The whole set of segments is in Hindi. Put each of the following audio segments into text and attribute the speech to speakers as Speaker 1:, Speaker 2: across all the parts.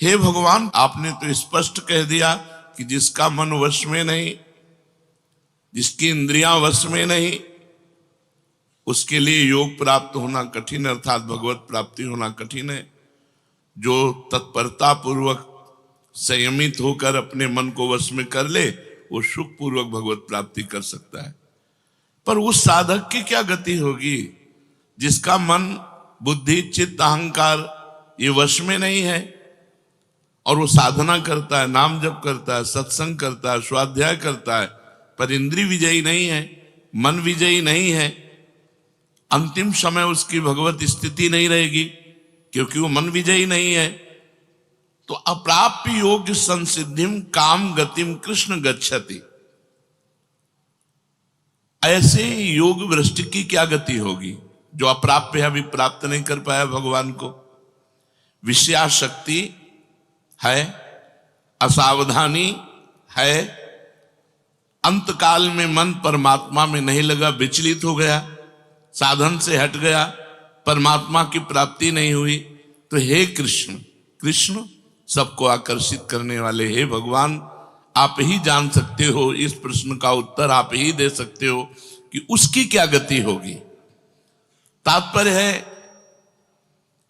Speaker 1: हे भगवान, आपने तो स्पष्ट कह दिया कि जिसका मन वश में नहीं, जिसकी इंद्रियां वश में नहीं, उसके लिए योग प्राप्त होना कठिन, अर्थात भगवत प्राप्ति होना कठिन है। जो तत्परता पूर्वक संयमित होकर अपने मन को वश में कर ले, वो सुख पूर्वक भगवत प्राप्ति कर सकता है। पर उस साधक की क्या गति होगी जिसका मन, बुद्धि, चित्त, अहंकार ये वश में नहीं है, और वो साधना करता है, नाम जप करता है, सत्संग करता है, स्वाध्याय करता है, पर इंद्रिय विजयी नहीं है, मन विजयी नहीं है। अंतिम समय उसकी भगवत स्थिति नहीं रहेगी क्योंकि वो मन विजयी नहीं है। तो अप्राप्य योग संसिद्धिम काम गतिम कृष्ण गच्छति। ऐसे योग भ्रष्ट की क्या गति होगी जो अप्राप्य है, अभी प्राप्त नहीं कर पाया भगवान को। विषयाशक्ति है, असावधानी है, अंतकाल में मन परमात्मा में नहीं लगा, विचलित हो गया, साधन से हट गया, परमात्मा की प्राप्ति नहीं हुई। तो हे कृष्ण, कृष्ण सबको आकर्षित करने वाले, हे भगवान, आप ही जान सकते हो, इस प्रश्न का उत्तर आप ही दे सकते हो कि उसकी क्या गति होगी। तात्पर्य है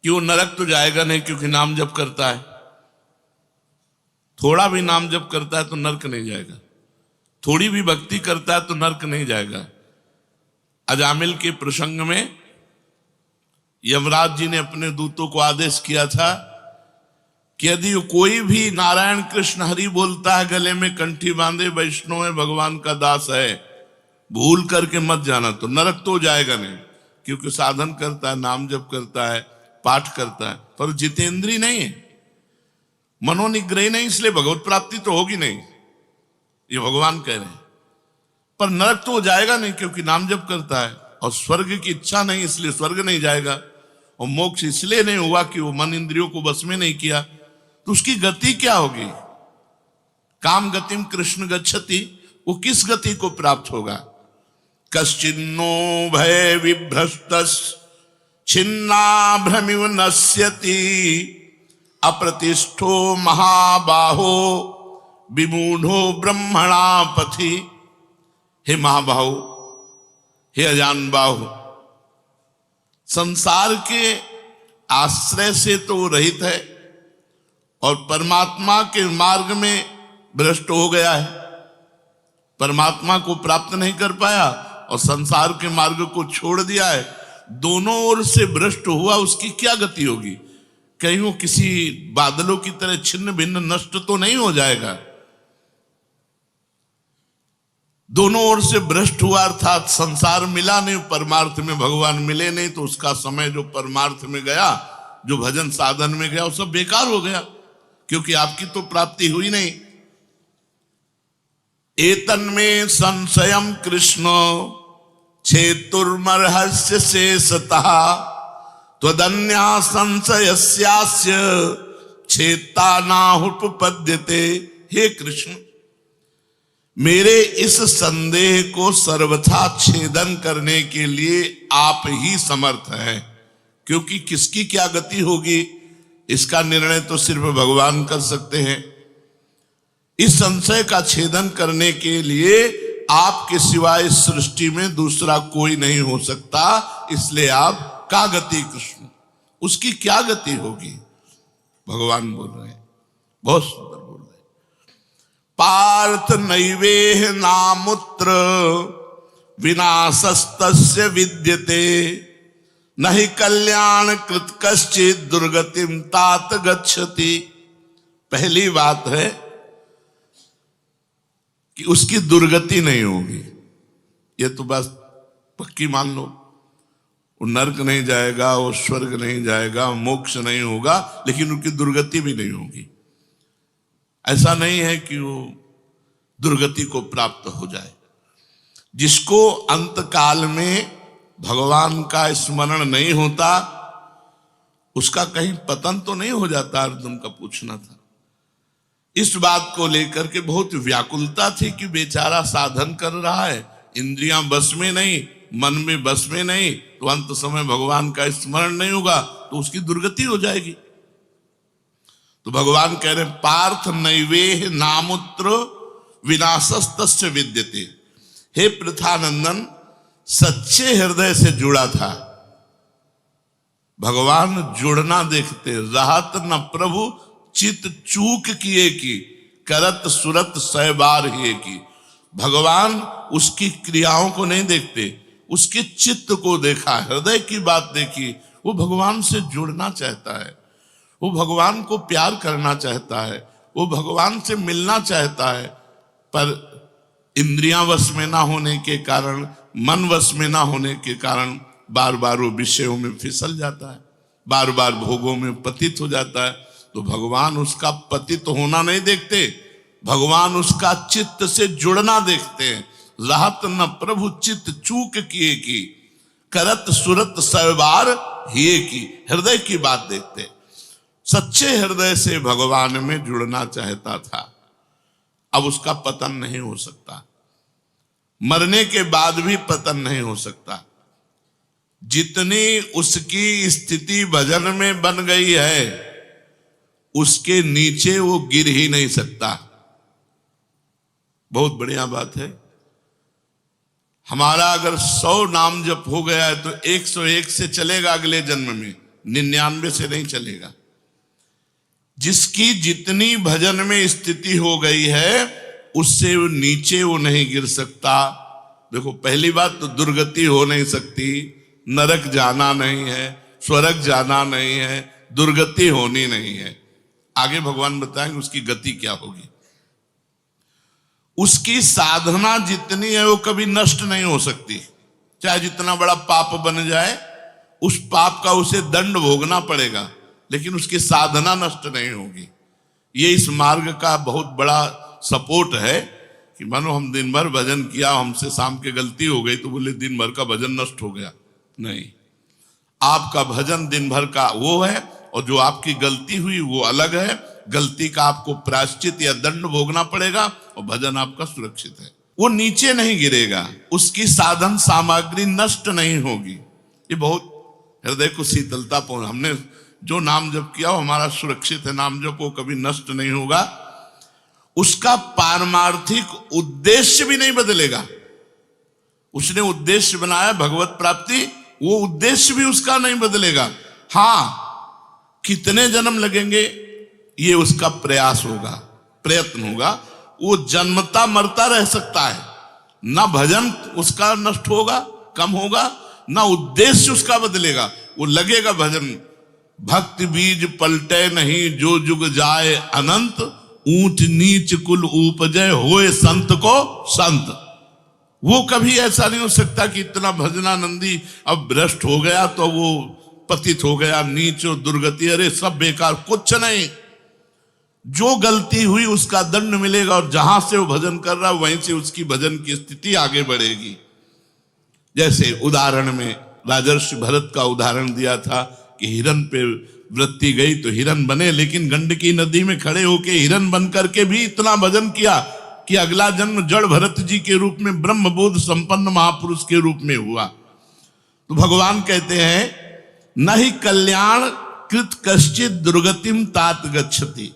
Speaker 1: कि वो नरक तो जाएगा नहीं क्योंकि नाम जप करता है, थोड़ा भी नाम जप करता है तो नरक नहीं जाएगा, थोड़ी भी भक्ति करता है तो नरक नहीं जाएगा। अजामिल के प्रसंग में यमराज जी ने अपने दूतों को आदेश किया था कि यदि कोई भी नारायण कृष्ण हरि बोलता है, गले में कंठी बांधे, वैष्णव है, भगवान का दास है, भूल करके मत जाना, तो नरक तो जाएगा नहीं क्योंकि साधन करता है, नाम जप करता है, पाठ करता है, पर जितेंद्रीय नहीं है, मनोनिग्रही नहीं, इसलिए भगवत प्राप्ति तो होगी नहीं, ये भगवान कह रहे हैं। पर नरक तो जाएगा नहीं क्योंकि नाम जप करता है, और स्वर्ग की इच्छा नहीं इसलिए स्वर्ग नहीं जाएगा, और मोक्ष इसलिए नहीं हुआ कि वो मन इंद्रियों को बस में नहीं किया। तो उसकी गति क्या होगी? काम गतिम कृष्ण गच्छति, वो किस गति को प्राप्त होगा? कश्चिन्नो भय विभ्रष्टस् छिन्ना भ्रमिव नश्यति अप्रतिष्ठो महाबाहो विमूढ़ो ब्रह्मणा पथि। हे महाबाहो, हे अजान बाहु, संसार के आश्रय से तो रहित है और परमात्मा के मार्ग में भ्रष्ट हो गया है, परमात्मा को प्राप्त नहीं कर पाया और संसार के मार्ग को छोड़ दिया है, दोनों ओर से भ्रष्ट हुआ, उसकी क्या गति होगी? कहीं वो किसी बादलों की तरह छिन्न भिन्न नष्ट तो नहीं हो जाएगा। दोनों ओर से भ्रष्ट हुआ अर्थात संसार मिला नहीं, परमार्थ में भगवान मिले नहीं, तो उसका समय जो परमार्थ में गया, जो भजन साधन में गया, वो सब बेकार हो गया क्योंकि आपकी तो प्राप्ति हुई नहीं। एतन्मे संशयम कृष्ण छेतुर्मर्हस्य शेषतः त्वदन्या संशयस्यास्य छेता नाहुपपद्यते। हे कृष्ण, मेरे इस संदेह को सर्वथा छेदन करने के लिए आप ही समर्थ हैं, क्योंकि किसकी क्या गति होगी इसका निर्णय तो सिर्फ भगवान कर सकते हैं। इस संशय का छेदन करने के लिए आपके सिवाय इस सृष्टि में दूसरा कोई नहीं हो सकता, इसलिए आप का गति कृष्ण, उसकी क्या गति होगी? भगवान बोल रहे हैं, बहुत सुंदर बोल रहे हैं। पार्थ नैवेह नामुत्र विनाशस्तस्य विद्यते नहि कल्याण कृत कश्चित् दुर्गतिम तात गच्छति। पहली बात है कि उसकी दुर्गति नहीं होगी, ये तो बस पक्की मान लो। वो नरक नहीं जाएगा, वो स्वर्ग नहीं जाएगा, मोक्ष नहीं होगा, लेकिन उनकी दुर्गति भी नहीं होगी। ऐसा नहीं है कि वो दुर्गति को प्राप्त हो जाए। जिसको अंतकाल में भगवान का स्मरण नहीं होता, उसका कहीं पतन तो नहीं हो जाता? अर्जुन का पूछना था। इस बात को लेकर के बहुत व्याकुलता थी कि बेचारा साधन कर रहा है, इंद्रियां बस में नहीं, मन में बस में नहीं, तो अंत समय भगवान का स्मरण नहीं होगा तो उसकी दुर्गति हो जाएगी। तो भगवान कह रहे पार्थ नैवेह नामुत्र विनाशस्तस्य विद्यते। हे पृथानंदन, सच्चे हृदय से जुड़ा था। भगवान जुड़ना देखते, रहत न प्रभु चित चूक किए की, करत सुरत सै बार ही की। भगवान उसकी क्रियाओं को नहीं देखते, उसके चित्त को देखा, हृदय की बात देखी। वो भगवान से जुड़ना चाहता है, वो भगवान को प्यार करना चाहता है, वो भगवान से मिलना चाहता है, पर इंद्रियां वश में ना होने के कारण, मन वश में ना होने के कारण बार बार वो विषयों में फिसल जाता है, बार बार भोगों में पतित हो जाता है। तो भगवान उसका पतित होना नहीं देखते, भगवान उसका चित्त से जुड़ना देखते हैं। रहत न प्रभु चित्त चूक किए की, करत सुरत सरबार हिए की। हृदय की बात देखते, सच्चे हृदय से भगवान में जुड़ना चाहता था। अब उसका पतन नहीं हो सकता, मरने के बाद भी पतन नहीं हो सकता। जितनी उसकी स्थिति भजन में बन गई है, उसके नीचे वो गिर ही नहीं सकता। बहुत बढ़िया बात है। हमारा अगर 100 नाम जप हो गया है तो 101 से चलेगा, अगले जन्म में 99 से नहीं चलेगा। जिसकी जितनी भजन में स्थिति हो गई है, उससे वो नीचे वो नहीं गिर सकता। देखो, पहली बात तो दुर्गति हो नहीं सकती, नरक जाना नहीं है, स्वर्ग जाना नहीं है, दुर्गति होनी नहीं है। आगे भगवान बताएंगे उसकी गति क्या होगी। उसकी साधना जितनी है वो कभी नष्ट नहीं हो सकती। चाहे जितना बड़ा पाप बन जाए, उस पाप का उसे दंड भोगना पड़ेगा, लेकिन उसकी साधना नष्ट नहीं होगी। ये इस मार्ग का बहुत बड़ा सपोर्ट है कि मानो हम दिन भर भजन किया, हमसे शाम के गलती हो गई तो बोले दिन भर का भजन नष्ट हो गया। नहीं, आपका भजन दिन भर का वो है, और जो आपकी गलती हुई वो अलग है। गलती का आपको प्रायश्चित या दंड भोगना पड़ेगा, और भजन आपका सुरक्षित है। वो नीचे नहीं गिरेगा, उसकी साधन सामग्री नष्ट नहीं होगी। ये बहुत हृदय को शीतलता पहुंच। हमने जो नाम जप किया वो हमारा सुरक्षित है, नाम जप वो कभी नष्ट नहीं होगा। उसका पारमार्थिक उद्देश्य भी नहीं बदलेगा। उसने उद्देश्य बनाया भगवत प्राप्ति, वो उद्देश्य भी उसका नहीं बदलेगा। हाँ, कितने जन्म लगेंगे ये उसका प्रयास होगा, प्रयत्न होगा। वो जन्मता मरता रह सकता है, ना भजन उसका नष्ट होगा, कम होगा, ना उद्देश्य उसका बदलेगा। वो लगेगा भजन। भक्ति बीज पलटे नहीं, जो जुग जाए अनंत, ऊंच नीच कुल उपजय होए संत को संत। वो कभी ऐसा नहीं हो सकता कि इतना भजनानंदी अब भ्रष्ट हो गया तो वो पतित हो गया, नीच और दुर्गति, अरे सब बेकार, कुछ नहीं। जो गलती हुई उसका दंड मिलेगा, और जहां से वो भजन कर रहा है वहीं से उसकी भजन की स्थिति आगे बढ़ेगी। जैसे उदाहरण में राजर्षि भरत का उदाहरण दिया था कि हिरन पे वृत्ति गई तो हिरन बने, लेकिन गंडकी नदी में खड़े होके हिरन बन करके भी इतना भजन किया कि अगला जन्म जड़ भरत जी के रूप में ब्रह्मबोध संपन्न महापुरुष के रूप में हुआ। तो भगवान कहते हैं, न ही कल्याण कृत कश्चित दुर्गतिम तात गच्छति।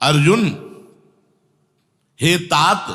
Speaker 1: अर्जुन, हे तात,